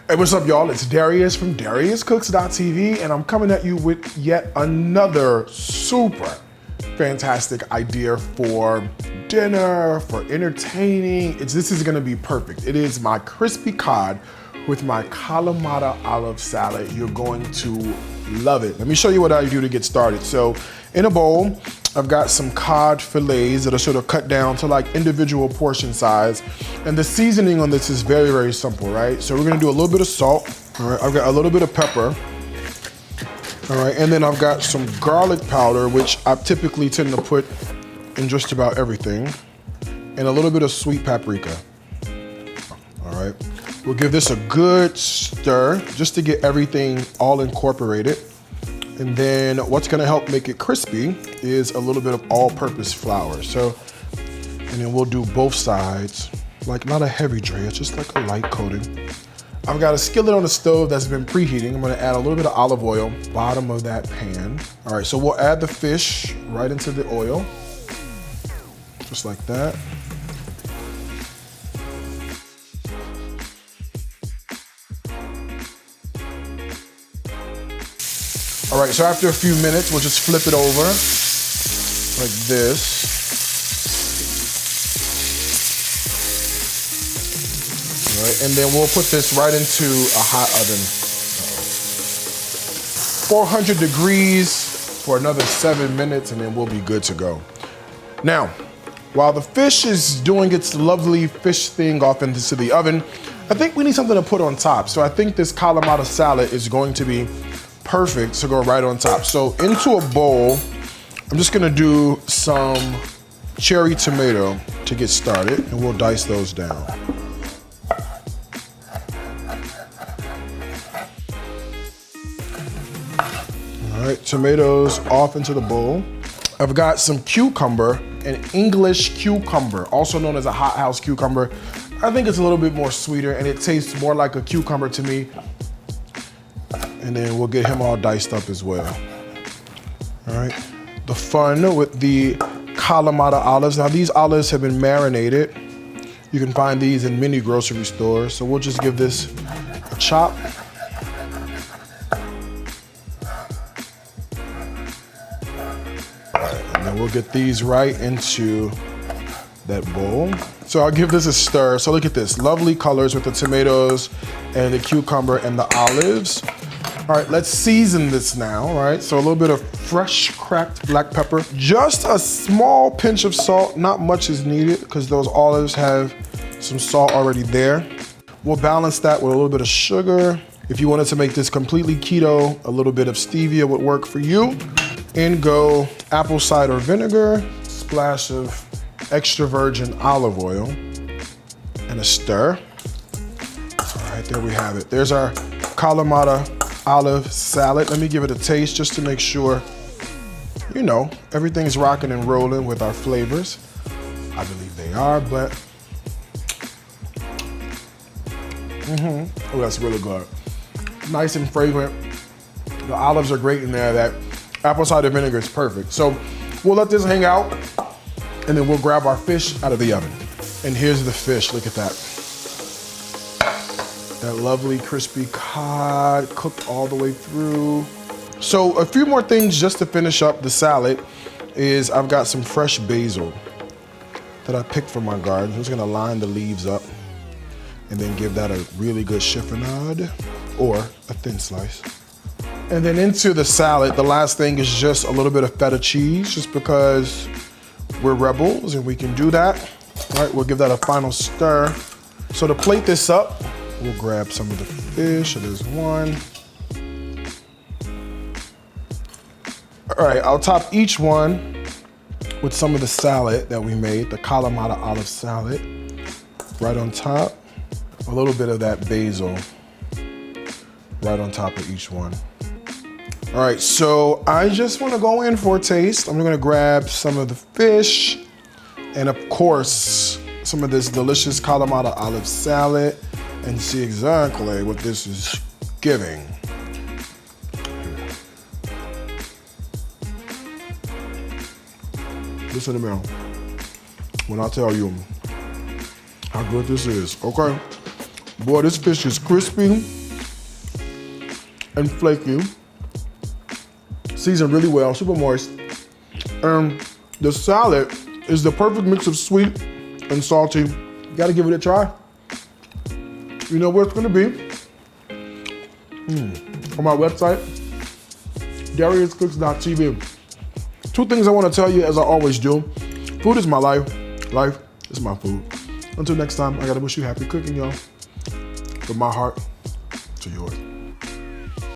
Hey, what's up, y'all? It's Darius from DariusCooks.tv, and I'm coming at you with yet another super fantastic idea for dinner, for entertaining. This is gonna be perfect. It is my crispy cod with my Kalamata olive salad. You're going to love it. Let me show you what I do to get started. So in a bowl, I've got some cod fillets that are sort of cut down to like individual portion size. And the seasoning on this is very, very simple, right? So we're gonna do a little bit of salt. All right, I've got a little bit of pepper. All right, and then I've got some garlic powder, which I typically tend to put in just about everything, and a little bit of sweet paprika. All right, we'll give this a good stir just to get everything all incorporated. And then what's gonna help make it crispy is a little bit of all-purpose flour. So, and then we'll do both sides, like not a heavy dredge, just like a light coating. I've got a skillet on the stove that's been preheating. I'm gonna add a little bit of olive oil, bottom of that pan. All right, so we'll add the fish right into the oil, just like that. All right, so after a few minutes, we'll just flip it over like this. All right, and then we'll put this right into a hot oven. 400 degrees for another 7 minutes, and then we'll be good to go. Now, while the fish is doing its lovely fish thing off into the oven, I think we need something to put on top. So I think this Kalamata salad is going to be perfect to go right on top. So into a bowl, I'm just gonna do some cherry tomato to get started, and we'll dice those down. All right, tomatoes off into the bowl. I've got some cucumber, an English cucumber, also known as a hothouse cucumber. I think it's a little bit more sweeter and it tastes more like a cucumber to me. And then we'll get him all diced up as well. All right, the fun with the Kalamata olives. Now these olives have been marinated. You can find these in many grocery stores. So we'll just give this a chop. All right, and then we'll get these right into that bowl. So I'll give this a stir. So look at this, lovely colors with the tomatoes and the cucumber and the olives. All right, let's season this now, all right? So a little bit of fresh cracked black pepper, just a small pinch of salt, not much is needed because those olives have some salt already there. We'll balance that with a little bit of sugar. If you wanted to make this completely keto, a little bit of stevia would work for you. In go apple cider vinegar, splash of extra virgin olive oil, and a stir. All right, there we have it. There's our Kalamata olive salad. Let me give it a taste just to make sure, you know, everything's rocking and rolling with our flavors. I believe they are, but, oh, that's really good. Nice and fragrant. The olives are great in there. That apple cider vinegar is perfect. So we'll let this hang out and then we'll grab our fish out of the oven. And here's the fish, look at that. That lovely crispy cod cooked all the way through. So a few more things just to finish up the salad is I've got some fresh basil that I picked from my garden. I'm just gonna line the leaves up and then give that a really good chiffonade or a thin slice. And then into the salad, the last thing is just a little bit of feta cheese, just because we're rebels and we can do that. All right, we'll give that a final stir. So to plate this up, we'll grab some of the fish. So there's one. All right, I'll top each one with some of the salad that we made, the Kalamata olive salad, right on top. A little bit of that basil right on top of each one. All right, so I just wanna go in for a taste. I'm gonna grab some of the fish and of course, some of this delicious Kalamata olive salad and see exactly what this is giving. Listen to me when I tell you how good this is, okay? Boy, this fish is crispy and flaky. Seasoned really well, super moist. The salad is the perfect mix of sweet and salty. You gotta give it a try. You know where it's gonna be? On my website, DariusCooks.tv. Two things I wanna tell you, as I always do. Food is my life. Life is my food. Until next time, I gotta wish you happy cooking, y'all. From my heart to yours.